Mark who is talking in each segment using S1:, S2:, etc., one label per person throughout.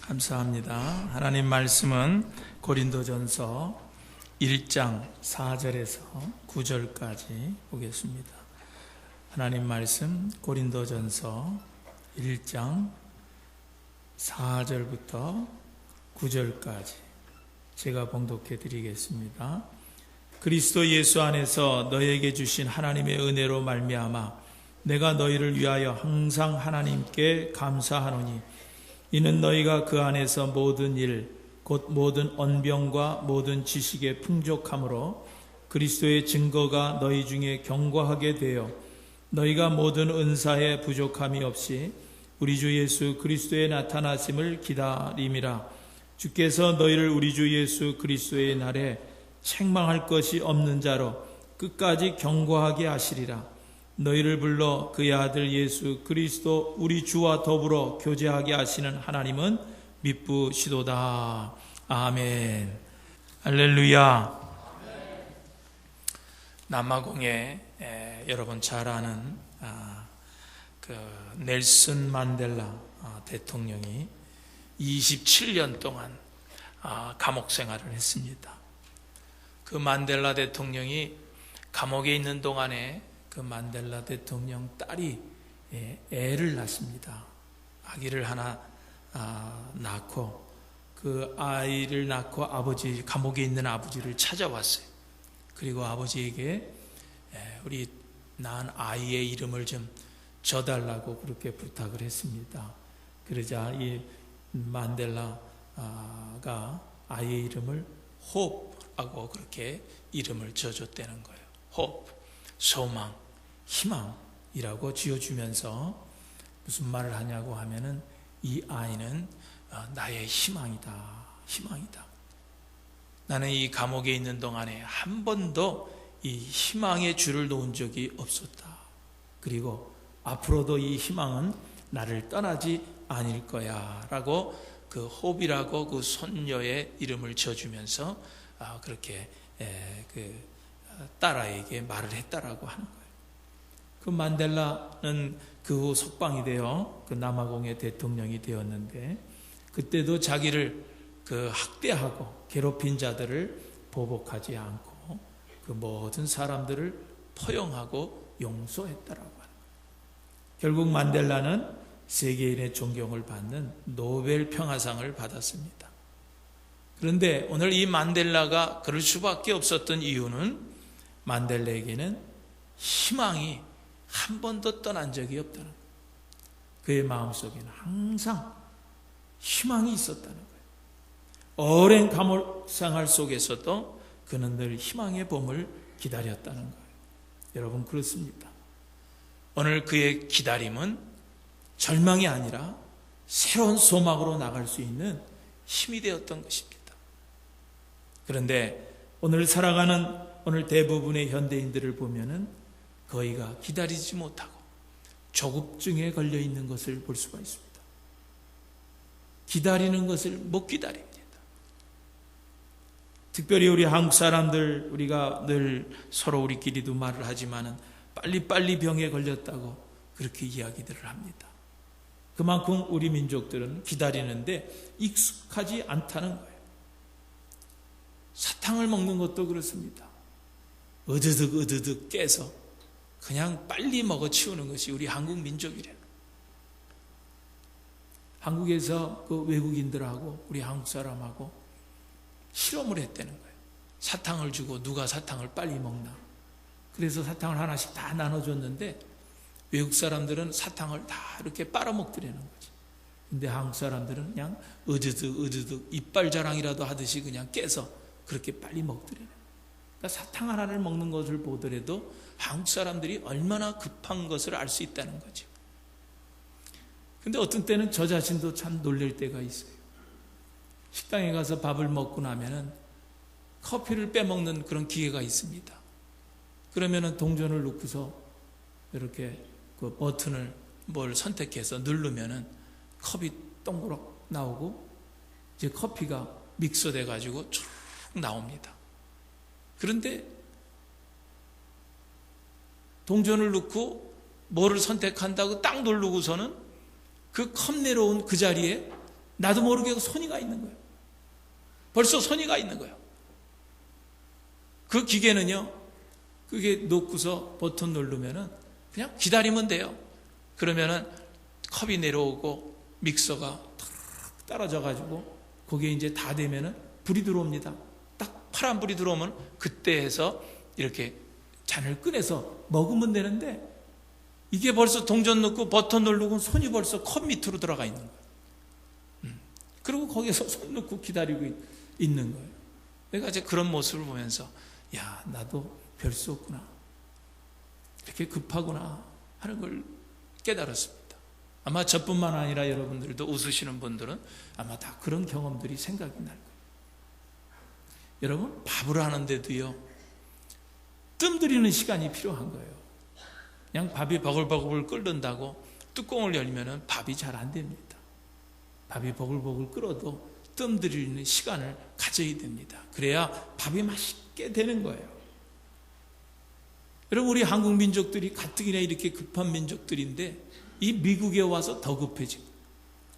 S1: 감사합니다. 하나님 말씀은 고린도전서 1장 4절에서 9절까지 보겠습니다. 하나님 말씀 고린도전서 1장 4절부터 9절까지 제가 봉독해 드리겠습니다. 그리스도 예수 안에서 너에게 주신 하나님의 은혜로 말미암아 내가 너희를 위하여 항상 하나님께 감사하노니 이는 너희가 그 안에서 모든 일, 곧 모든 언병과 모든 지식의 풍족함으로 그리스도의 증거가 너희 중에 견고하게 되어 너희가 모든 은사에 부족함이 없이 우리 주 예수 그리스도의 나타나심을 기다림이라. 주께서 너희를 우리 주 예수 그리스도의 날에 책망할 것이 없는 자로 끝까지 견고하게 하시리라. 너희를 불러 그의 아들 예수 그리스도 우리 주와 더불어 교제하게 하시는 하나님은 미쁘시도다. 아멘. 할렐루야. 남아공에 여러분 잘 아는 넬슨 만델라 대통령이 27년 동안 감옥 생활을 했습니다. 그 만델라 대통령이 감옥에 있는 동안에 그 만델라 대통령 딸이 애를 낳습니다. 아기를 하나 낳고 그 아이를 낳고 감옥에 있는 아버지를 찾아왔어요. 그리고 아버지에게 우리 낳은 아이의 이름을 좀 줘달라고 그렇게 부탁을 했습니다. 그러자 이 만델라가 아이의 이름을 호프라고 그렇게 이름을 지어줬다는 거예요. 호프, 소망, 희망이라고 지어주면서 무슨 말을 하냐고 하면은 이 아이는 나의 희망이다. 나는 이 감옥에 있는 동안에 한 번도 이 희망의 줄을 놓은 적이 없었다. 그리고 앞으로도 이 희망은 나를 떠나지 않을 거야 라고 그 호비라고 그 손녀의 이름을 지어주면서 그렇게 그 딸아이에게 말을 했다라고 하는 거예요. 그 만델라는 그 후 석방이 되어 그 남아공의 대통령이 되었는데 그때도 자기를 그 학대하고 괴롭힌 자들을 보복하지 않고 그 모든 사람들을 포용하고 용서했다라고 하는 거예요. 결국 만델라는 세계인의 존경을 받는 노벨 평화상을 받았습니다. 그런데 오늘 이 만델라가 그럴 수밖에 없었던 이유는 만델라에게는 희망이 한 번도 떠난 적이 없다는 거예요. 그의 마음속에는 항상 희망이 있었다는 거예요. 오랜 감옥 생활 속에서도 그는 늘 희망의 봄을 기다렸다는 거예요. 여러분 그렇습니다. 오늘 그의 기다림은 절망이 아니라 새로운 소망으로 나갈 수 있는 힘이 되었던 것입니다. 그런데 오늘 살아가는 오늘 대부분의 현대인들을 보면은 거의가 기다리지 못하고 조급증에 걸려 있는 것을 볼 수가 있습니다. 기다리는 것을 못 기다립니다. 특별히 우리 한국 사람들, 우리가 늘 서로 우리끼리도 말을 하지만은 빨리빨리 병에 걸렸다고 그렇게 이야기들을 합니다. 그만큼 우리 민족들은 기다리는데 익숙하지 않다는 거예요. 사탕을 먹는 것도 그렇습니다. 으드득 깨서 그냥 빨리 먹어 치우는 것이 우리 한국 민족이래요. 한국에서 그 외국인들하고 우리 한국 사람하고 실험을 했다는 거예요. 사탕을 주고 누가 사탕을 빨리 먹나. 그래서 사탕을 하나씩 다 나눠줬는데 외국 사람들은 사탕을 다 이렇게 빨아먹더라는 거지. 근데 한국 사람들은 그냥 으드득 이빨 자랑이라도 하듯이 그냥 깨서 그렇게 빨리 먹더라는 거예요. 그러니까 사탕 하나를 먹는 것을 보더라도 한국 사람들이 얼마나 급한 것을 알 수 있다는 거죠. 근데 어떤 때는 저 자신도 참 놀랄 때가 있어요. 식당에 가서 밥을 먹고 나면은 커피를 빼먹는 그런 기회가 있습니다. 그러면은 동전을 넣고서 이렇게 그 버튼을 뭘 선택해서 누르면은 컵이 동그랗 나오고 이제 커피가 믹서돼 가지고 쭉 나옵니다. 그런데 동전을 넣고 뭐를 선택한다고 딱 누르고서는 그 컵 내려온 그 자리에 나도 모르게 손이가 있는 거예요. 벌써 손이가 있는 거예요. 그 기계는요, 그게 놓고서 버튼 누르면은 그냥 기다리면 돼요. 그러면은 컵이 내려오고 믹서가 탁 떨어져가지고 거기에 이제 다 되면은 불이 들어옵니다. 딱 파란 불이 들어오면 그때 해서 이렇게 잔을 꺼내서 먹으면 되는데, 이게 벌써 동전 넣고 버튼 누르고 손이 벌써 컵 밑으로 들어가 있는 거예요. 그리고 거기서 손 넣고 기다리고 있는 거예요. 내가 이제 그런 모습을 보면서, 야, 나도 별 수 없구나, 이렇게 급하구나 하는 걸 깨달았습니다. 아마 저뿐만 아니라 여러분들도 웃으시는 분들은 아마 다 그런 경험들이 생각이 날 거예요. 여러분, 밥을 하는데도요, 뜸 들이는 시간이 필요한 거예요. 그냥 밥이 버글버글 끓는다고 뚜껑을 열면은 밥이 잘 안 됩니다. 밥이 버글버글 끓어도 뜸 들이는 시간을 가져야 됩니다. 그래야 밥이 맛있게 되는 거예요. 여러분, 우리 한국 민족들이 가뜩이나 이렇게 급한 민족들인데, 이 미국에 와서 더 급해지고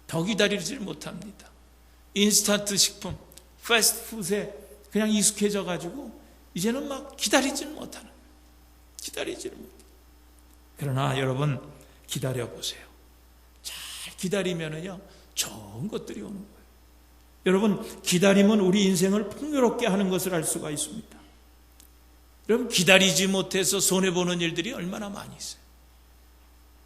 S1: 더 기다리질 못합니다. 인스턴트 식품, 패스트푸드에 그냥 익숙해져 가지고 이제는 막 기다리지는 못하는 거예요. 기다리지는 못해요. 그러나 여러분, 기다려보세요. 잘 기다리면은요, 좋은 것들이 오는 거예요. 여러분, 기다림은 우리 인생을 풍요롭게 하는 것을 알 수가 있습니다. 여러분, 기다리지 못해서 손해보는 일들이 얼마나 많이 있어요.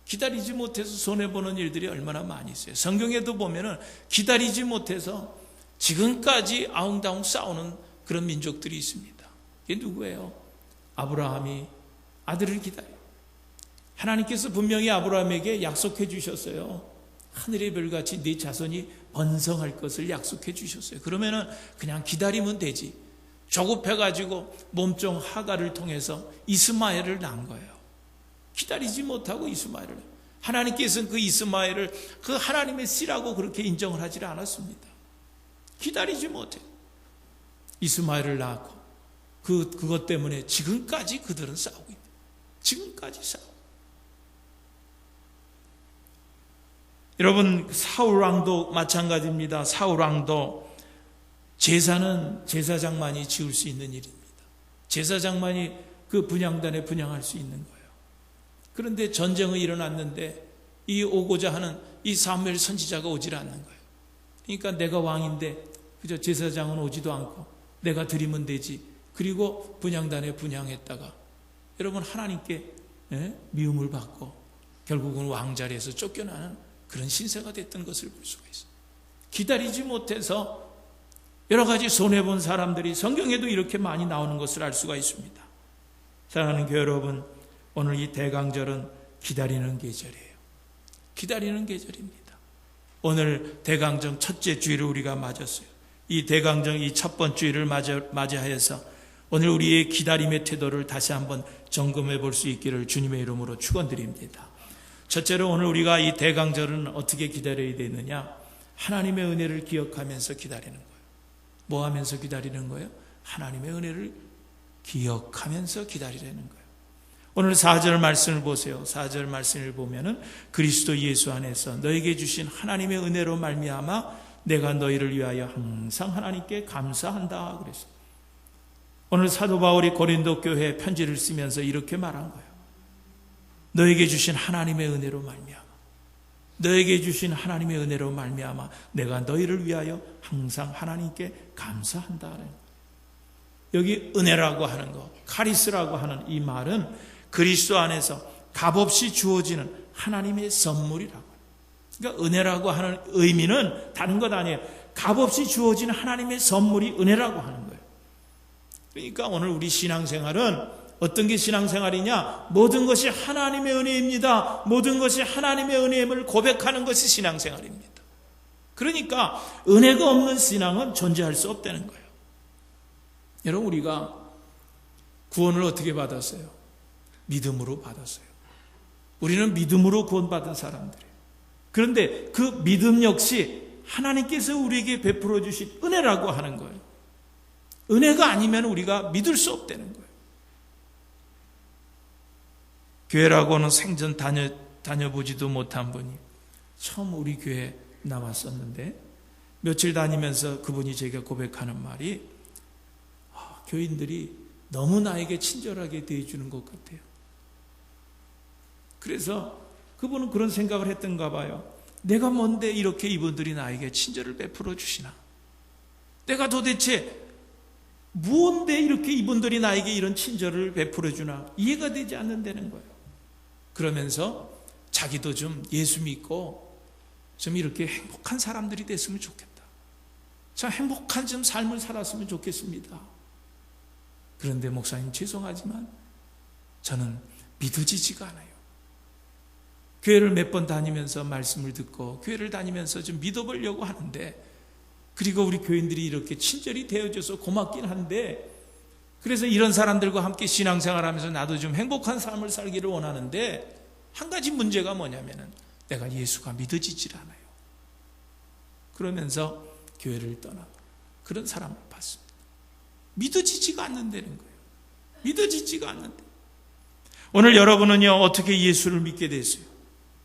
S1: 기다리지 못해서 손해보는 일들이 얼마나 많이 있어요. 성경에도 보면은 기다리지 못해서 지금까지 아웅다웅 싸우는 그런 민족들이 있습니다. 이게 누구예요? 아브라함이 아들을 기다려요. 하나님께서 분명히 아브라함에게 약속해 주셨어요. 하늘의 별같이 네 자손이 번성할 것을 약속해 주셨어요. 그러면은 그냥 기다리면 되지. 조급해가지고 몸종 하가를 통해서 이스마엘을 낳은 거예요. 기다리지 못하고 이스마엘을. 하나님께서는 그 이스마엘을 그 하나님의 씨라고 그렇게 인정을 하지 않았습니다. 기다리지 못해. 이스마엘을 낳고 그것 때문에 지금까지 그들은 싸우고 있다. 지금까지 싸우고. 여러분, 사울왕도 마찬가지입니다. 사울왕도 제사는 제사장만이 지을 수 있는 일입니다. 제사장만이 그 분향단에 분향할 수 있는 거예요. 그런데 전쟁이 일어났는데 이 오고자 하는 이 사무엘 선지자가 오질 않는 거예요. 그러니까 내가 왕인데 그저 제사장은 오지도 않고 내가 드리면 되지. 그리고 분향단에 분향했다가 여러분, 하나님께 미움을 받고 결국은 왕자리에서 쫓겨나는 그런 신세가 됐던 것을 볼 수가 있어요. 기다리지 못해서 여러 가지 손해본 사람들이 성경에도 이렇게 많이 나오는 것을 알 수가 있습니다. 사랑하는 교회 여러분, 오늘 이 대강절은 기다리는 계절이에요. 기다리는 계절입니다. 오늘 대강정 첫째 주일을 우리가 맞았어요. 이 대강정 이 첫 번째 주일을 맞이하여서 오늘 우리의 기다림의 태도를 다시 한번 점검해 볼 수 있기를 주님의 이름으로 축원드립니다. 첫째로 오늘 우리가 이 대강절은 어떻게 기다려야 되느냐? 하나님의 은혜를 기억하면서 기다리는 거예요. 뭐 하면서 기다리는 거예요? 하나님의 은혜를 기억하면서 기다리라는 거예요. 오늘 4절 말씀을 보세요. 4절 말씀을 보면은 그리스도 예수 안에서 너에게 주신 하나님의 은혜로 말미암아 내가 너희를 위하여 항상 하나님께 감사한다 그랬어요. 오늘 사도 바울이 고린도 교회에 편지를 쓰면서 이렇게 말한 거예요. 너에게 주신 하나님의 은혜로 말미암아, 너에게 주신 하나님의 은혜로 말미암아 내가 너희를 위하여 항상 하나님께 감사한다. 여기 은혜라고 하는 거, 카리스라고 하는 이 말은 그리스도 안에서 값없이 주어지는 하나님의 선물이라고. 그러니까 은혜라고 하는 의미는 다른 것 아니에요. 값없이 주어지는 하나님의 선물이 은혜라고 하는 거예요. 그러니까 오늘 우리 신앙생활은 어떤 게 신앙생활이냐? 모든 것이 하나님의 은혜입니다. 모든 것이 하나님의 은혜임을 고백하는 것이 신앙생활입니다. 그러니까 은혜가 없는 신앙은 존재할 수 없다는 거예요. 여러분, 우리가 구원을 어떻게 받았어요? 믿음으로 받았어요. 우리는 믿음으로 구원받은 사람들이에요. 그런데 그 믿음 역시 하나님께서 우리에게 베풀어 주신 은혜라고 하는 거예요. 은혜가 아니면 우리가 믿을 수 없다는 거예요. 교회라고는 생전 다녀보지도 못한 분이 처음 우리 교회에 나왔었는데 며칠 다니면서 그분이 제게 고백하는 말이 교인들이 너무 나에게 친절하게 대해주는 것 같아요. 그래서 그분은 그런 생각을 했던가 봐요. 내가 뭔데 이렇게 이분들이 나에게 친절을 베풀어 주시나? 내가 도대체 무언데 이렇게 이분들이 나에게 이런 친절을 베풀어 주나? 이해가 되지 않는다는 거예요. 그러면서 자기도 좀 예수 믿고 좀 이렇게 행복한 사람들이 됐으면 좋겠다. 참 행복한 좀 삶을 살았으면 좋겠습니다. 그런데 목사님 죄송하지만 저는 믿어지지가 않아요. 교회를 몇 번 다니면서 말씀을 듣고 교회를 다니면서 좀 믿어보려고 하는데, 그리고 우리 교인들이 이렇게 친절히 대해줘서 고맙긴 한데, 그래서 이런 사람들과 함께 신앙생활하면서 나도 좀 행복한 삶을 살기를 원하는데, 한 가지 문제가 뭐냐면은 내가 예수가 믿어지질 않아요. 그러면서 교회를 떠나 그런 사람을 봤습니다. 믿어지지가 않는다는 거예요. 믿어지지가 않는데. 오늘 여러분은요, 어떻게 예수를 믿게 됐어요?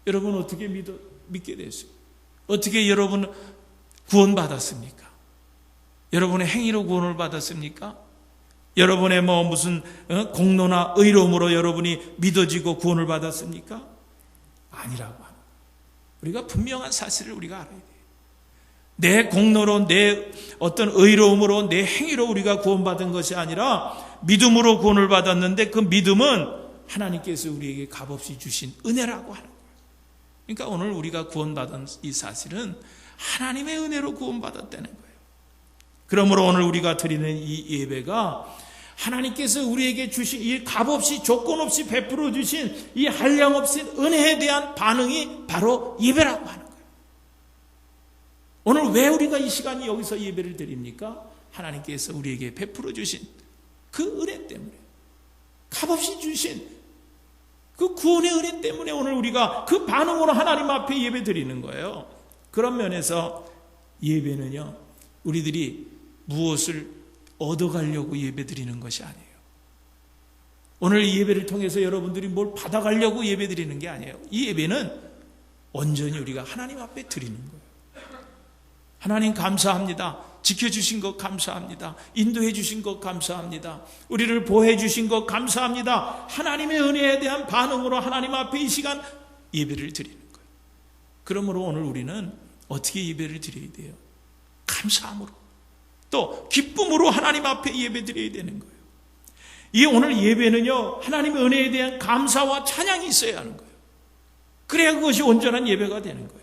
S1: 여러분 어떻게 믿게 됐어요? 어떻게 여러분 구원받았습니까? 여러분의 행위로 구원을 받았습니까? 여러분의 무슨 공로나 의로움으로 여러분이 믿어지고 구원을 받았습니까? 아니라고 하는 거예요. 우리가 분명한 사실을 우리가 알아야 돼요. 내 공로로, 내 어떤 의로움으로, 내 행위로 우리가 구원받은 것이 아니라 믿음으로 구원을 받았는데, 그 믿음은 하나님께서 우리에게 값없이 주신 은혜라고 하는 거예요. 그러니까 오늘 우리가 구원받은 이 사실은 하나님의 은혜로 구원받았다는 거예요. 그러므로 오늘 우리가 드리는 이 예배가 하나님께서 우리에게 주신 이 값없이 조건 없이 베풀어 주신 이 한량없인 은혜에 대한 반응이 바로 예배라고 하는 거예요. 오늘 왜 우리가 이 시간에 여기서 예배를 드립니까? 하나님께서 우리에게 베풀어 주신 그 은혜 때문에, 값없이 주신 그 구원의 은혜 때문에 오늘 우리가 그 반응으로 하나님 앞에 예배 드리는 거예요. 그런 면에서 예배는요, 우리들이 무엇을 얻어가려고 예배 드리는 것이 아니에요. 오늘 이 예배를 통해서 여러분들이 뭘 받아가려고 예배 드리는 게 아니에요. 이 예배는 온전히 우리가 하나님 앞에 드리는 거예요. 하나님 감사합니다. 지켜주신 것 감사합니다. 인도해 주신 것 감사합니다. 우리를 보호해 주신 것 감사합니다. 하나님의 은혜에 대한 반응으로 하나님 앞에 이 시간 예배를 드리는 거예요. 그러므로 오늘 우리는 어떻게 예배를 드려야 돼요? 감사함으로, 또 기쁨으로 하나님 앞에 예배 드려야 되는 거예요. 이 오늘 예배는요, 하나님의 은혜에 대한 감사와 찬양이 있어야 하는 거예요. 그래야 그것이 온전한 예배가 되는 거예요.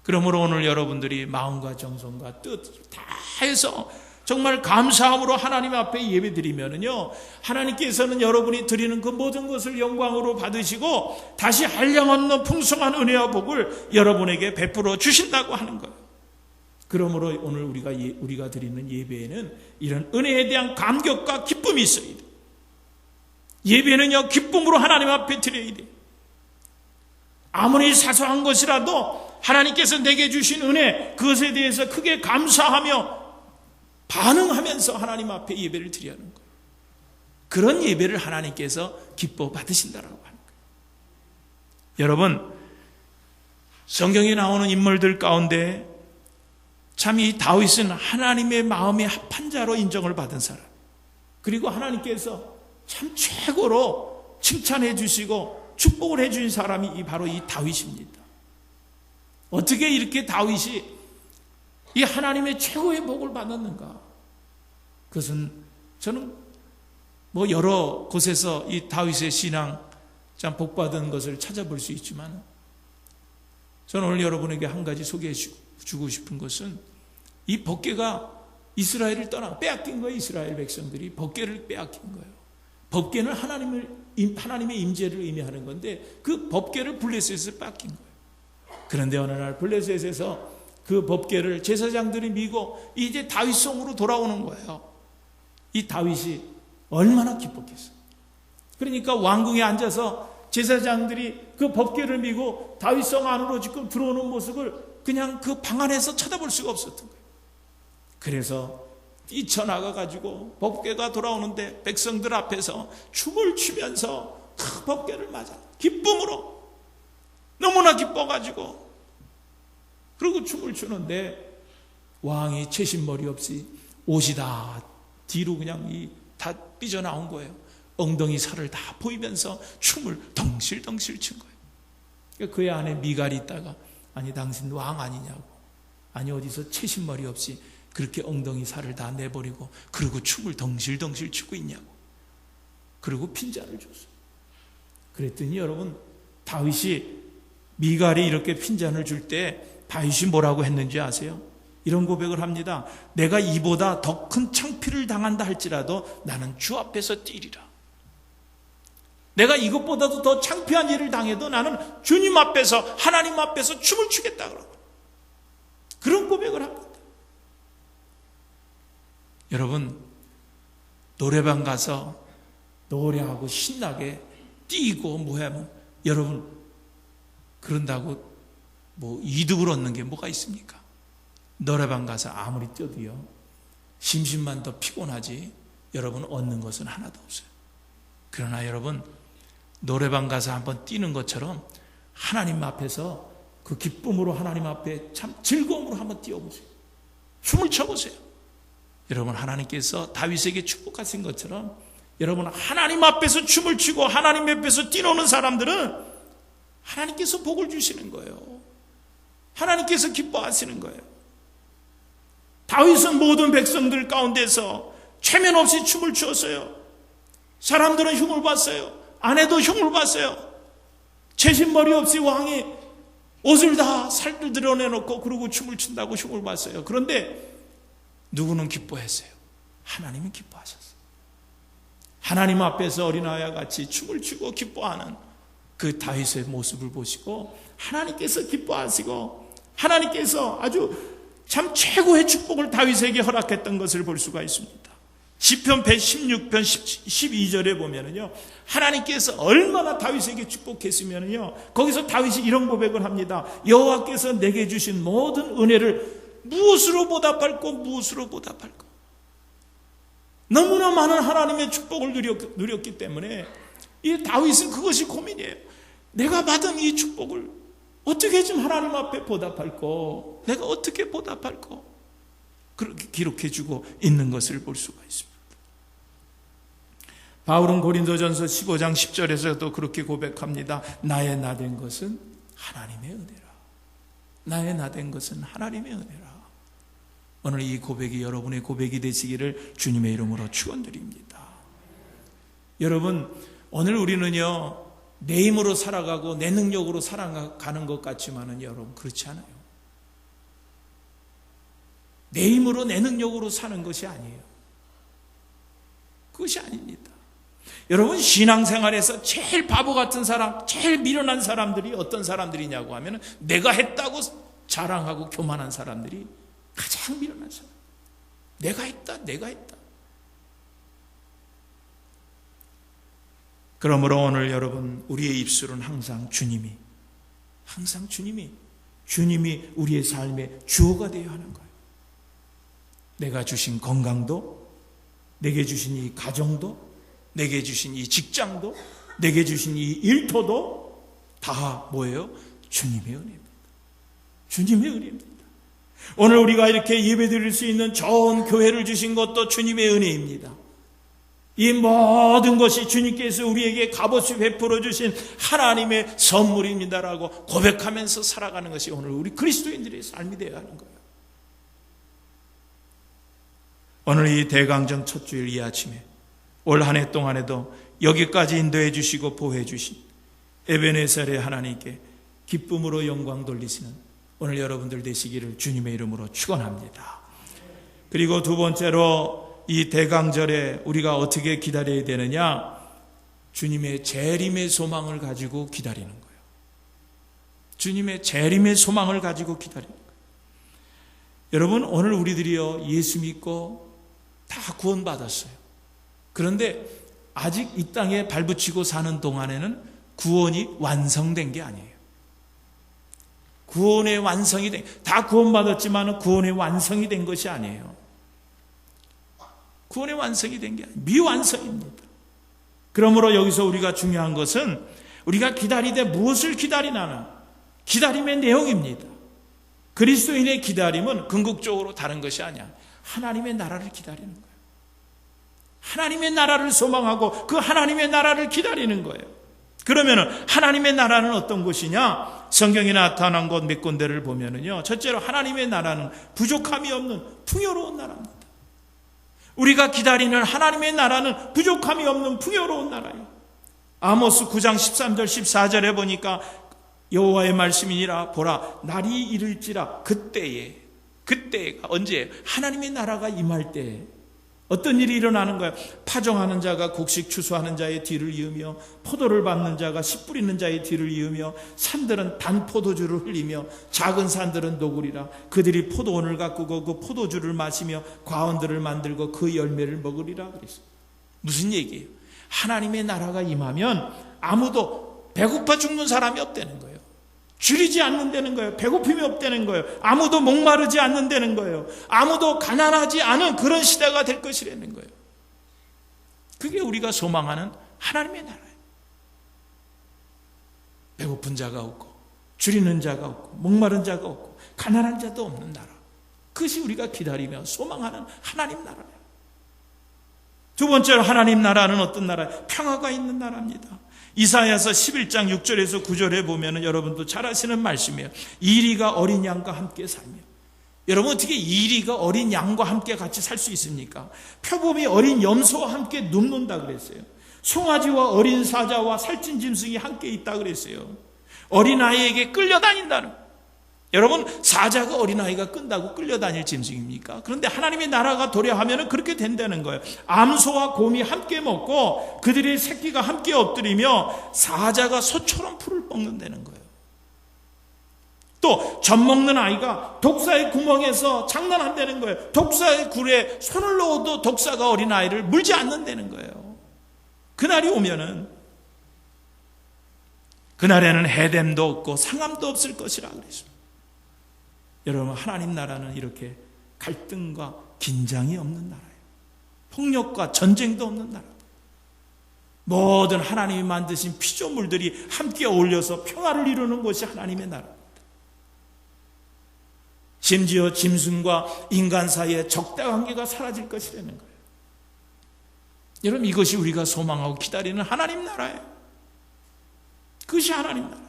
S1: 그러므로 오늘 여러분들이 마음과 정성과 뜻 다 해서 정말 감사함으로 하나님 앞에 예배 드리면은요, 하나님께서는 여러분이 드리는 그 모든 것을 영광으로 받으시고 다시 한량없는 풍성한 은혜와 복을 여러분에게 베풀어 주신다고 하는 거예요. 그러므로 오늘 우리가 드리는 예배에는 이런 은혜에 대한 감격과 기쁨이 있어야 돼요. 예배는요, 기쁨으로 하나님 앞에 드려야 돼요. 아무리 사소한 것이라도 하나님께서 내게 주신 은혜, 그것에 대해서 크게 감사하며 반응하면서 하나님 앞에 예배를 드려야 하는 거예요. 그런 예배를 하나님께서 기뻐 받으신다라고 하는 거예요. 여러분, 성경에 나오는 인물들 가운데 참 이 다윗은 하나님의 마음에 합한 자로 인정을 받은 사람, 그리고 하나님께서 참 최고로 칭찬해 주시고 축복을 해 주신 사람이 바로 이 다윗입니다. 어떻게 이렇게 다윗이 이 하나님의 최고의 복을 받았는가? 그것은 저는 여러 곳에서 이 다윗의 신앙 참 복받은 것을 찾아볼 수 있지만, 저는 오늘 여러분에게 한 가지 소개해 주고 싶은 것은 이 법궤가 이스라엘을 빼앗긴 거예요. 이스라엘 백성들이 법궤를 빼앗긴 거예요. 법궤는 하나님의 임재를 의미하는 건데 그 법궤를 블레셋에서 뺏긴 거예요. 그런데 어느 날 블레셋에서 그 법궤를 제사장들이 미고 이제 다윗성으로 돌아오는 거예요. 이 다윗이 얼마나 기뻤겠어요. 그러니까 왕궁에 앉아서 제사장들이 그 법궤를 미고 다윗성 안으로 지금 들어오는 모습을 그냥 그 방 안에서 쳐다볼 수가 없었던 거예요. 그래서 뛰쳐나가가지고 법궤가 돌아오는데 백성들 앞에서 춤을 추면서 그 법궤를 맞아 기쁨으로 너무나 기뻐가지고 그리고 춤을 추는데 왕이 채신머리 없이 옷이 다 뒤로 그냥 다 삐져나온 거예요. 엉덩이 살을 다 보이면서 춤을 덩실덩실 춘 거예요. 그의 안에 미갈이 있다가 아니 당신 왕 아니냐고, 아니 어디서 채신머리 없이 그렇게 엉덩이 살을 다 내버리고 그리고 춤을 덩실덩실 추고 있냐고. 그리고 핀잔을 줬어요. 그랬더니 여러분, 다윗이 미갈이 이렇게 핀잔을 줄 때 다윗이 뭐라고 했는지 아세요? 이런 고백을 합니다. 내가 이보다 더 큰 창피를 당한다 할지라도 나는 주 앞에서 뛰리라. 내가 이것보다도 더 창피한 일을 당해도 나는 주님 앞에서, 하나님 앞에서 춤을 추겠다 그러고 그런 고백을 합니다. 여러분, 노래방 가서 노래하고 신나게 뛰고 뭐하면 여러분 그런다고 뭐 이득을 얻는 게 뭐가 있습니까? 노래방 가서 아무리 뛰어도요, 심신만 더 피곤하지 여러분 얻는 것은 하나도 없어요. 그러나 여러분, 노래방 가서 한번 뛰는 것처럼 하나님 앞에서 그 기쁨으로 하나님 앞에 참 즐거움으로 한번 뛰어보세요. 춤을 춰보세요. 여러분, 하나님께서 다윗에게 축복하신 것처럼 여러분 하나님 앞에서 춤을 추고 하나님 앞에서 뛰노는 사람들은 하나님께서 복을 주시는 거예요. 하나님께서 기뻐하시는 거예요. 다윗은 모든 백성들 가운데서 체면 없이 춤을 추었어요. 사람들은 흉을 봤어요. 아내도 흉을 봤어요. 채신머리 없이 왕이 옷을 다 살들 드러내놓고 그러고 춤을 춘다고 흉을 봤어요. 그런데 누구는 기뻐했어요? 하나님은 기뻐하셨어요. 하나님 앞에서 어린아이와 같이 춤을 추고 기뻐하는 그 다윗의 모습을 보시고 하나님께서 기뻐하시고 하나님께서 아주 참 최고의 축복을 다윗에게 허락했던 것을 볼 수가 있습니다. 시편 116편 12절에 보면은요, 하나님께서 얼마나 다윗에게 축복했으면은요, 거기서 다윗이 이런 고백을 합니다. 여호와께서 내게 주신 모든 은혜를 무엇으로 보답할까? 무엇으로 보답할까? 너무나 많은 하나님의 축복을 누렸기 때문에 이 다윗은 그것이 고민이에요. 내가 받은 이 축복을 어떻게 좀 하나님 앞에 보답할까? 내가 어떻게 보답할까? 그렇게 기록해주고 있는 것을 볼 수가 있습니다. 바울은 고린도전서 15장 10절에서도 그렇게 고백합니다. 나의 나된 것은 하나님의 은혜라. 나의 나된 것은 하나님의 은혜라. 오늘 이 고백이 여러분의 고백이 되시기를 주님의 이름으로 축원드립니다. 여러분, 오늘 우리는요, 내 힘으로 살아가고 내 능력으로 살아가는 것 같지만은 여러분 그렇지 않아요. 내 힘으로 내 능력으로 사는 것이 아니에요. 그것이 아닙니다. 여러분, 신앙생활에서 제일 바보 같은 사람, 제일 미련한 사람들이 어떤 사람들이냐고 하면 내가 했다고 자랑하고 교만한 사람들이 가장 미련한 사람. 내가 했다. 그러므로 오늘 여러분, 우리의 입술은 항상 주님이 우리의 삶의 주어가 되어야 하는 거예요. 내가 주신 건강도, 내게 주신 이 가정도, 내게 주신 이 직장도, 내게 주신 이 일터도 다 뭐예요? 주님의 은혜입니다. 주님의 은혜입니다. 오늘 우리가 이렇게 예배드릴 수 있는 좋은 교회를 주신 것도 주님의 은혜입니다. 이 모든 것이 주님께서 우리에게 값없이 베풀어 주신 하나님의 선물입니다라고 고백하면서 살아가는 것이 오늘 우리 그리스도인들의 삶이 되어야 하는 거예요. 오늘 이 대강정 첫 주일 이 아침에 올 한 해 동안에도 여기까지 인도해 주시고 보호해 주신 에베네셀의 하나님께 기쁨으로 영광 돌리시는 오늘 여러분들 되시기를 주님의 이름으로 축원합니다. 그리고 두 번째로 이 대강절에 우리가 어떻게 기다려야 되느냐? 주님의 재림의 소망을 가지고 기다리는 거예요. 주님의 재림의 소망을 가지고 기다리는 거예요. 여러분, 오늘 우리들이요, 예수 믿고 다 구원받았어요. 그런데 아직 이 땅에 발붙이고 사는 동안에는 구원이 완성된 게 아니에요. 구원의 완성이 다 구원받았지만 구원의 완성이 된 것이 아니에요. 구원의 완성이 된 게 아니에요. 미완성입니다. 그러므로 여기서 우리가 중요한 것은 우리가 기다리되 무엇을 기다리나는 기다림의 내용입니다. 그리스도인의 기다림은 궁극적으로 다른 것이 아니야. 하나님의 나라를 기다리는 거예요. 하나님의 나라를 소망하고 그 하나님의 나라를 기다리는 거예요. 그러면 하나님의 나라는 어떤 곳이냐? 성경에 나타난 곳 몇 군데를 보면은요, 첫째로 하나님의 나라는 부족함이 없는 풍요로운 나라입니다. 우리가 기다리는 하나님의 나라는 부족함이 없는 풍요로운 나라예요. 아모스 9장 13절 14절에 보니까 여호와의 말씀이니라 보라 날이 이를지라 그때가 언제? 하나님의 나라가 임할 때에 어떤 일이 일어나는 거예요? 파종하는 자가 곡식 추수하는 자의 뒤를 이으며 포도를 밟는 자가 씨 뿌리는 자의 뒤를 이으며 산들은 단 포도주를 흘리며 작은 산들은 녹으리라. 그들이 포도원을 가꾸고 그 포도주를 마시며 과원들을 만들고 그 열매를 먹으리라. 그랬어요. 무슨 얘기예요? 하나님의 나라가 임하면 아무도 배고파 죽는 사람이 없다는 거예요. 줄이지 않는다는 거예요. 배고픔이 없다는 거예요. 아무도 목마르지 않는다는 거예요. 아무도 가난하지 않은 그런 시대가 될 것이라는 거예요. 그게 우리가 소망하는 하나님의 나라예요. 배고픈 자가 없고 줄이는 자가 없고 목마른 자가 없고 가난한 자도 없는 나라. 그것이 우리가 기다리며 소망하는 하나님 나라예요. 두 번째로 하나님 나라는 어떤 나라예요? 평화가 있는 나라입니다. 이사야서 11장 6절에서 9절에 보면 여러분도 잘 아시는 말씀이에요. 이리가 어린 양과 함께 살며. 여러분 어떻게 이리가 어린 양과 함께 같이 살 수 있습니까? 표범이 어린 염소와 함께 눕는다 그랬어요. 송아지와 어린 사자와 살찐 짐승이 함께 있다 그랬어요. 어린아이에게 끌려다닌다는 거예요. 여러분 사자가 어린아이가 끈다고 끌려다닐 짐승입니까? 그런데 하나님의 나라가 도래하면 그렇게 된다는 거예요. 암소와 곰이 함께 먹고 그들의 새끼가 함께 엎드리며 사자가 소처럼 풀을 먹는다는 거예요. 또 젖 먹는 아이가 독사의 구멍에서 장난한다는 거예요. 독사의 굴에 손을 넣어도 독사가 어린아이를 물지 않는다는 거예요. 그날이 오면은 그날에는 해됨도 없고 상함도 없을 것이라 그랬습니다. 여러분 하나님 나라는 이렇게 갈등과 긴장이 없는 나라예요. 폭력과 전쟁도 없는 나라. 모든 하나님이 만드신 피조물들이 함께 어울려서 평화를 이루는 것이 하나님의 나라입니다. 심지어 짐승과 인간 사이에 적대 관계가 사라질 것이라는 거예요. 여러분 이것이 우리가 소망하고 기다리는 하나님 나라예요. 그것이 하나님 나라예요.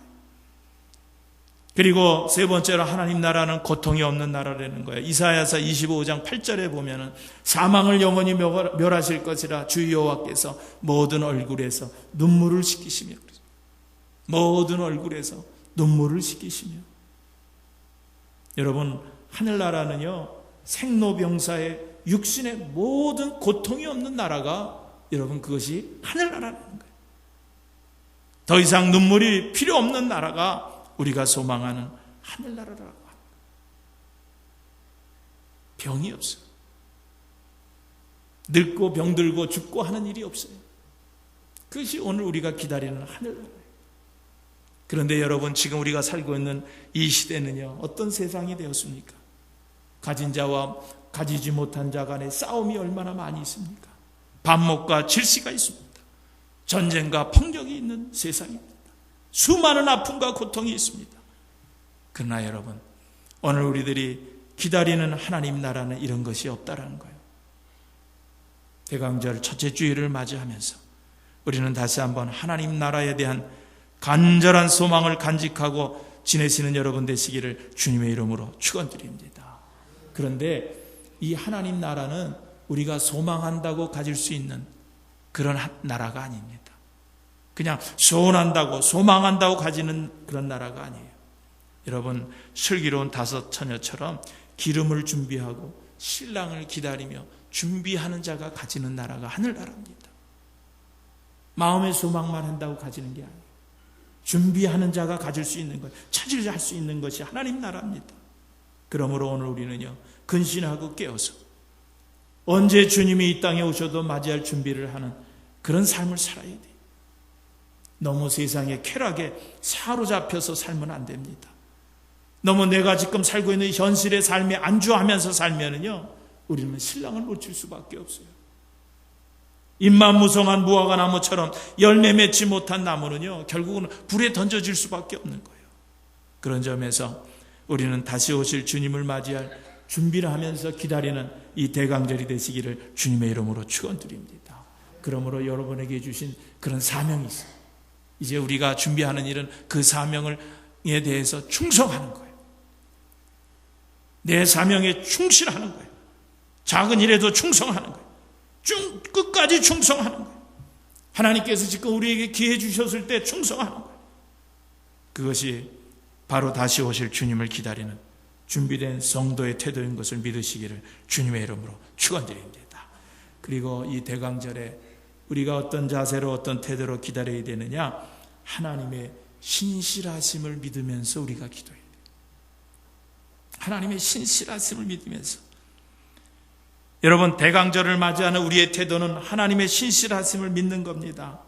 S1: 그리고 세 번째로 하나님 나라는 고통이 없는 나라라는 거예요. 이사야서 25장 8절에 보면은 사망을 영원히 멸하실 것이라 주 여호와께서 모든 얼굴에서 눈물을 씻기시며 모든 얼굴에서 눈물을 씻기시며. 여러분 하늘나라는요 생로병사의 육신의 모든 고통이 없는 나라가 여러분 그것이 하늘나라라는 거예요. 더 이상 눈물이 필요 없는 나라가 우리가 소망하는 하늘나라라고 합니다. 병이 없어요. 늙고 병들고 죽고 하는 일이 없어요. 그것이 오늘 우리가 기다리는 하늘나라예요. 그런데 여러분 지금 우리가 살고 있는 이 시대는요 어떤 세상이 되었습니까? 가진 자와 가지지 못한 자 간의 싸움이 얼마나 많이 있습니까? 반목과 질시가 있습니다. 전쟁과 폭력이 있는 세상입니다. 수많은 아픔과 고통이 있습니다. 그러나 여러분 오늘 우리들이 기다리는 하나님 나라는 이런 것이 없다라는 거예요. 대강절 첫째 주일을 맞이하면서 우리는 다시 한번 하나님 나라에 대한 간절한 소망을 간직하고 지내시는 여러분 되시기를 주님의 이름으로 축원드립니다. 그런데 이 하나님 나라는 우리가 소망한다고 가질 수 있는 그런 나라가 아닙니다. 그냥 소원한다고 소망한다고 가지는 그런 나라가 아니에요. 여러분 슬기로운 다섯 처녀처럼 기름을 준비하고 신랑을 기다리며 준비하는 자가 가지는 나라가 하늘나라입니다. 마음의 소망만 한다고 가지는 게 아니에요. 준비하는 자가 가질 수 있는 것, 차지할 수 있는 것이 하나님 나라입니다. 그러므로 오늘 우리는요 근신하고 깨어서 언제 주님이 이 땅에 오셔도 맞이할 준비를 하는 그런 삶을 살아야 돼요. 너무 세상의 쾌락에 사로잡혀서 살면 안 됩니다. 너무 내가 지금 살고 있는 현실의 삶에 안주하면서 살면은요 우리는 신랑을 놓칠 수밖에 없어요. 잎만 무성한 무화과 나무처럼 열매 맺지 못한 나무는요 결국은 불에 던져질 수밖에 없는 거예요. 그런 점에서 우리는 다시 오실 주님을 맞이할 준비를 하면서 기다리는 이 대강절이 되시기를 주님의 이름으로 축원드립니다. 그러므로 여러분에게 주신 그런 사명이 있어요. 이제 우리가 준비하는 일은 그 사명에 대해서 충성하는 거예요. 내 사명에 충실하는 거예요. 작은 일에도 충성하는 거예요. 끝까지 충성하는 거예요. 하나님께서 지금 우리에게 기회 주셨을 때 충성하는 거예요. 그것이 바로 다시 오실 주님을 기다리는 준비된 성도의 태도인 것을 믿으시기를 주님의 이름으로 축원드립니다. 그리고 이 대강절에 우리가 어떤 자세로 어떤 태도로 기다려야 되느냐? 하나님의 신실하심을 믿으면서 우리가 기도해야 돼요. 하나님의 신실하심을 믿으면서. 여러분, 대강절을 맞이하는 우리의 태도는 하나님의 신실하심을 믿는 겁니다.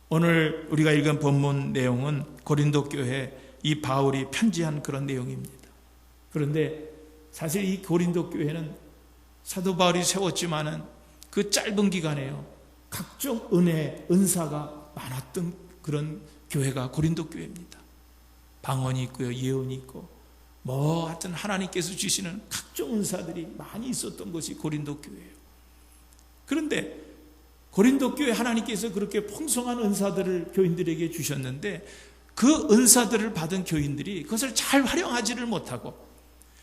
S1: 오늘 우리가 읽은 본문 내용은 고린도 교회 이 바울이 편지한 그런 내용입니다. 그런데 사실 이 고린도 교회는 사도 바울이 세웠지만은 그 짧은 기간에요, 각종 은혜, 은사가 많았던 그런 교회가 고린도 교회입니다. 방언이 있고요, 예언이 있고, 하여튼 하나님께서 주시는 각종 은사들이 많이 있었던 것이 고린도 교회예요. 그런데 고린도 교회 하나님께서 그렇게 풍성한 은사들을 교인들에게 주셨는데 그 은사들을 받은 교인들이 그것을 잘 활용하지를 못하고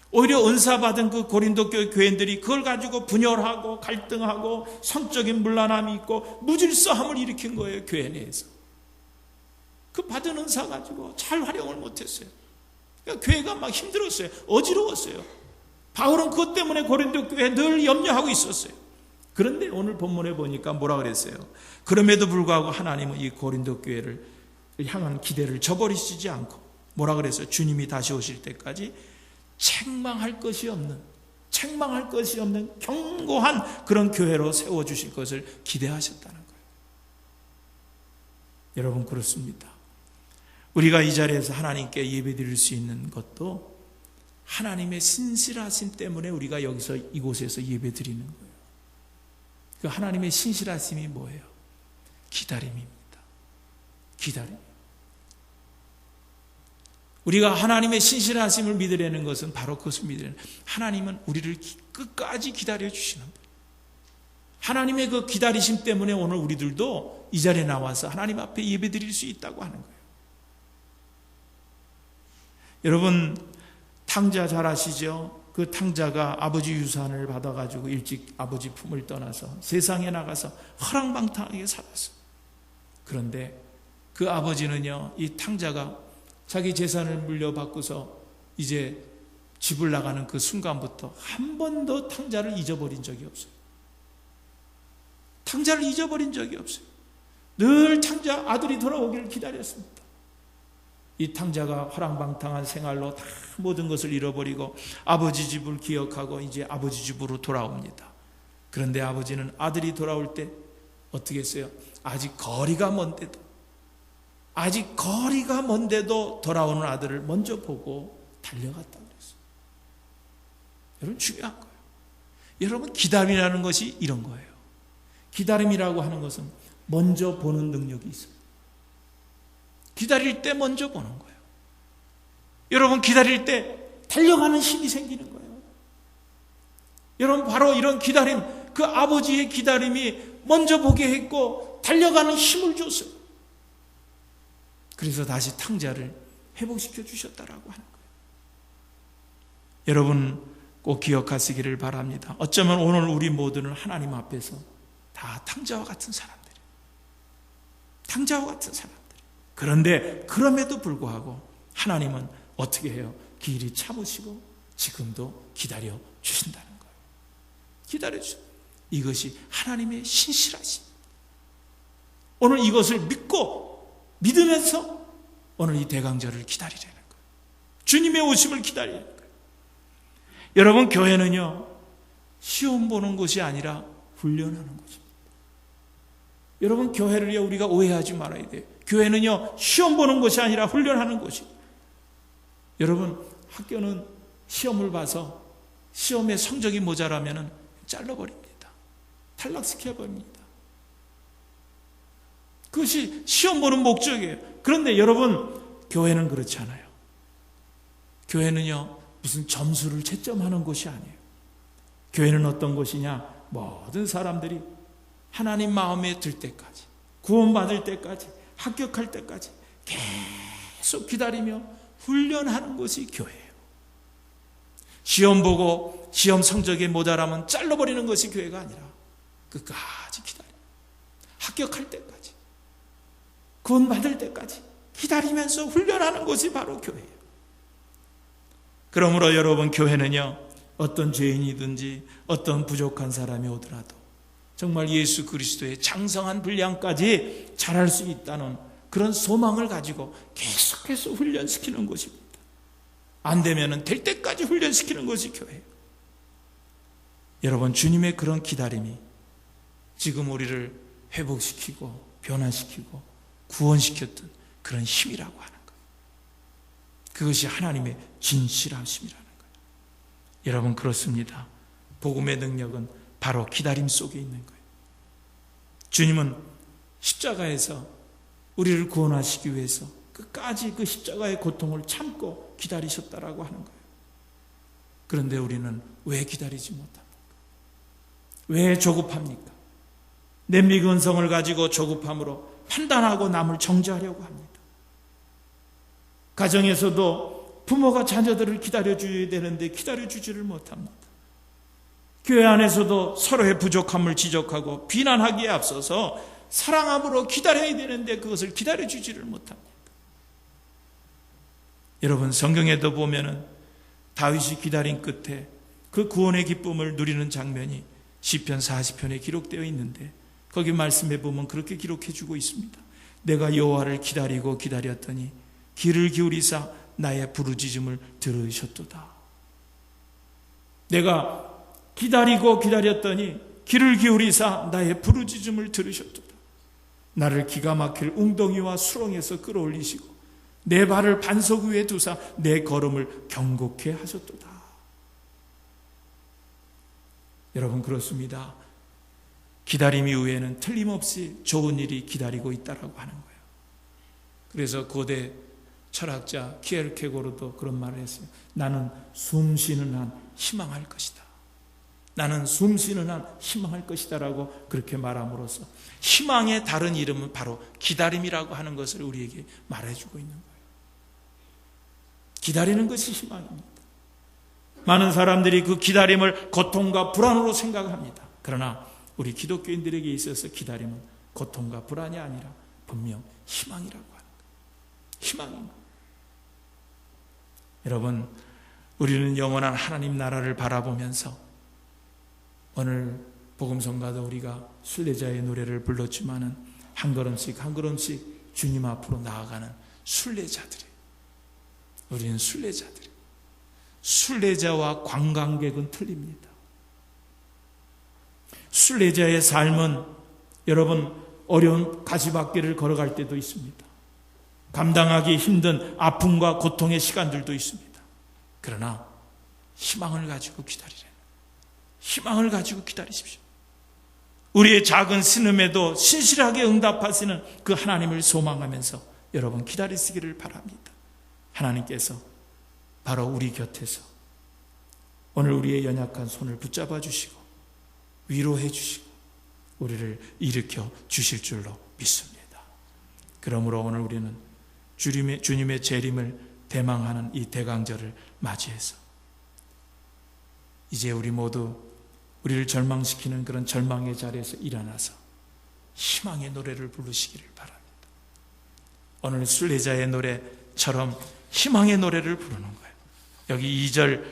S1: 오히려 은사 받은 그 고린도 교회 교인들이 그걸 가지고 분열하고 갈등하고 성적인 문란함이 있고 무질서함을 일으킨 거예요. 교회 내에서. 그 받은 은사 가지고 잘 활용을 못했어요. 그러니까 교회가 막 힘들었어요. 어지러웠어요. 바울은 그것 때문에 고린도 교회에 늘 염려하고 있었어요. 그런데 오늘 본문에 보니까 뭐라 그랬어요? 그럼에도 불구하고 하나님은 이 고린도 교회를 향한 기대를 저버리시지 않고 뭐라 그랬어요? 주님이 다시 오실 때까지 책망할 것이 없는 견고한 그런 교회로 세워주실 것을 기대하셨다는 거예요. 여러분, 그렇습니다. 우리가 이 자리에서 하나님께 예배드릴 수 있는 것도 하나님의 신실하심 때문에 우리가 여기서 이곳에서 예배드리는 거예요. 그 하나님의 신실하심이 뭐예요? 기다림입니다. 기다림. 우리가 하나님의 신실하심을 믿으려는 것은 바로 그것을 믿으려는, 하나님은 우리를 끝까지 기다려 주시는 분. 하나님의 그 기다리심 때문에 오늘 우리들도 이 자리에 나와서 하나님 앞에 예배드릴 수 있다고 하는 거예요. 여러분, 탕자 잘 아시죠? 그 탕자가 아버지 유산을 받아가지고 일찍 아버지 품을 떠나서 세상에 나가서 허랑방탕하게 살았어요. 그런데 그 아버지는요, 이 탕자가 자기 재산을 물려받고서 이제 집을 나가는 그 순간부터 한 번도 탕자를 잊어버린 적이 없어요. 탕자를 잊어버린 적이 없어요. 늘 탕자 아들이 돌아오기를 기다렸습니다. 이 탕자가 허랑방탕한 생활로 다 모든 것을 잃어버리고 아버지 집을 기억하고 이제 아버지 집으로 돌아옵니다. 그런데 아버지는 아들이 돌아올 때 어떻게 했어요? 아직 거리가 먼데도 돌아오는 아들을 먼저 보고 달려갔다고 그랬어요. 여러분, 중요한 거예요. 여러분, 기다림이라는 것이 이런 거예요. 기다림이라고 하는 것은 먼저 보는 능력이 있어요. 기다릴 때 먼저 보는 거예요. 여러분, 기다릴 때 달려가는 힘이 생기는 거예요. 여러분, 바로 이런 기다림, 그 아버지의 기다림이 먼저 보게 했고 달려가는 힘을 줬어요. 그래서 다시 탕자를 회복시켜 주셨다라고 하는 거예요. 여러분, 꼭 기억하시기를 바랍니다. 어쩌면 오늘 우리 모두는 하나님 앞에서 다 탕자와 같은 사람들이에요. 탕자와 같은 사람들. 그런데 그럼에도 불구하고 하나님은 어떻게 해요? 길이 참으시고 지금도 기다려 주신다는 거예요. 기다려 주신다. 이것이 하나님의 신실하심. 오늘 이것을 믿으면서 오늘 이 대강절을 기다리라는 거예요. 주님의 오심을 기다리라는 거예요. 여러분, 교회는요, 시험 보는 곳이 아니라 훈련하는 곳입니다. 여러분, 교회를요, 우리가 오해하지 말아야 돼요. 교회는요, 시험 보는 곳이 아니라 훈련하는 곳이에요. 여러분, 학교는 시험을 봐서 시험에 성적이 모자라면 잘라버립니다. 탈락시켜버립니다. 그것이 시험 보는 목적이에요. 그런데 여러분, 교회는 그렇지 않아요. 교회는요, 무슨 점수를 채점하는 곳이 아니에요. 교회는 어떤 곳이냐? 모든 사람들이 하나님 마음에 들 때까지, 구원받을 때까지, 합격할 때까지 계속 기다리며 훈련하는 것이 교회예요. 시험 보고 시험 성적에 모자라면 잘라버리는 것이 교회가 아니라 끝까지 기다려, 합격할 때까지, 구원받을 때까지 기다리면서 훈련하는 것이 바로 교회예요. 그러므로 여러분, 교회는요, 어떤 죄인이든지 어떤 부족한 사람이 오더라도 정말 예수 그리스도의 장성한 분량까지 자랄 수 있다는 그런 소망을 가지고 계속해서 훈련시키는 것입니다. 안 되면 될 때까지 훈련시키는 것이 교회예요. 여러분, 주님의 그런 기다림이 지금 우리를 회복시키고 변화시키고 구원시켰던 그런 힘이라고 하는 거예요. 그것이 하나님의 진실하심이라는 거예요. 여러분, 그렇습니다. 복음의 능력은 바로 기다림 속에 있는 거예요. 주님은 십자가에서 우리를 구원하시기 위해서 끝까지 그 십자가의 고통을 참고 기다리셨다라고 하는 거예요. 그런데 우리는 왜 기다리지 못합니까? 왜 조급합니까? 냄비근성을 가지고 조급함으로 판단하고 남을 정죄하려고 합니다. 가정에서도 부모가 자녀들을 기다려줘야 되는데 기다려주지를 못합니다. 교회 안에서도 서로의 부족함을 지적하고 비난하기에 앞서서 사랑함으로 기다려야 되는데 그것을 기다려주지를 못합니다. 여러분, 성경에도 보면은 다윗이 기다린 끝에 그 구원의 기쁨을 누리는 장면이 시편 40편에 기록되어 있는데, 거기 말씀해 보면 그렇게 기록해 주고 있습니다. 내가 여호와를 기다리고 기다렸더니 귀를 기울이사 나의 부르짖음을 들으셨도다. 내가 기다리고 기다렸더니 귀를 기울이사 나의 부르짖음을 들으셨도다. 나를 기가 막힐 웅덩이와 수렁에서 끌어올리시고 내 발을 반석 위에 두사 내 걸음을 경고케 하셨도다. 여러분, 그렇습니다. 기다림 이후에는 틀림없이 좋은 일이 기다리고 있다라고 하는 거예요. 그래서 고대 철학자 키에르케고르도 그런 말을 했어요. 나는 숨 쉬는 한 희망할 것이다. 나는 숨 쉬는 한 희망할 것이다 라고 그렇게 말함으로써 희망의 다른 이름은 바로 기다림이라고 하는 것을 우리에게 말해주고 있는 거예요. 기다리는 것이 희망입니다. 많은 사람들이 그 기다림을 고통과 불안으로 생각합니다. 그러나 우리 기독교인들에게 있어서 기다림은 고통과 불안이 아니라 분명 희망이라고 하는 거예요. 희망입니다. 여러분, 우리는 영원한 하나님 나라를 바라보면서 오늘 복음성가도 우리가 순례자의 노래를 불렀지만은 한 걸음씩 한 걸음씩 주님 앞으로 나아가는 순례자들이에요. 우리는 순례자들이에요. 순례자와 관광객은 틀립니다. 순례자의 삶은 여러분 어려운 가시밭길을 걸어갈 때도 있습니다. 감당하기 힘든 아픔과 고통의 시간들도 있습니다. 그러나 희망을 가지고 기다리래. 희망을 가지고 기다리십시오. 우리의 작은 신음에도 신실하게 응답하시는 그 하나님을 소망하면서 여러분 기다리시기를 바랍니다. 하나님께서 바로 우리 곁에서 오늘 우리의 연약한 손을 붙잡아 주시고 위로해 주시고 우리를 일으켜 주실 줄로 믿습니다. 그러므로 오늘 우리는 주님의 재림을 대망하는 이 대강절을 맞이해서 이제 우리 모두 우리를 절망시키는 그런 절망의 자리에서 일어나서 희망의 노래를 부르시기를 바랍니다. 오늘 순례자의 노래처럼 희망의 노래를 부르는 거예요. 여기 2절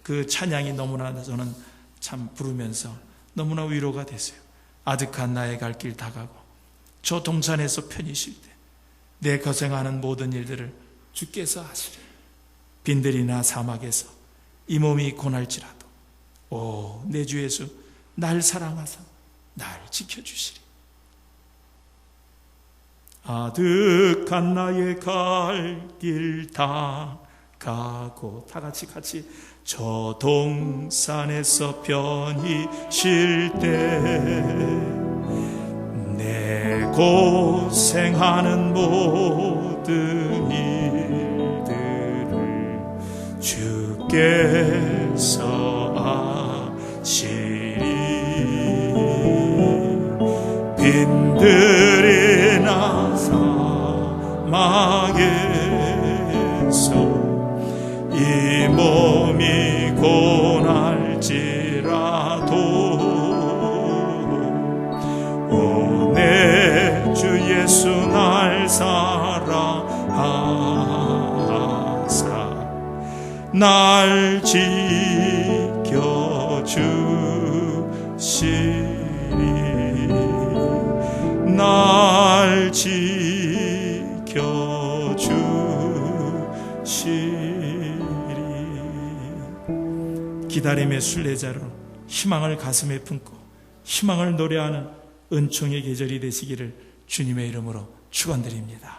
S1: 그 찬양이 너무나 저는 참 부르면서 너무나 위로가 됐어요. 아득한 나의 갈 길 다가고 저 동산에서 편히 쉴 때 내 고생하는 모든 일들을 주께서 하시리. 빈들이나 사막에서 이 몸이 고날지라도 오 내 주 예수 날 사랑하사 날 지켜주시리. 아득한 나의 갈 길 다가고 다 같이 저 동산에서 편히 쉴 때 내 고생하는 모든 일들을
S2: 주께서 하시리. 빈들이 나 사막에서 이 몸이 고날지라도 오 내 주 예수 날 사랑하사 날 지켜주시리. 날 지켜주시리.
S1: 기다림의 순례자로 희망을 가슴에 품고 희망을 노래하는 은총의 계절이 되시기를 주님의 이름으로 축원드립니다.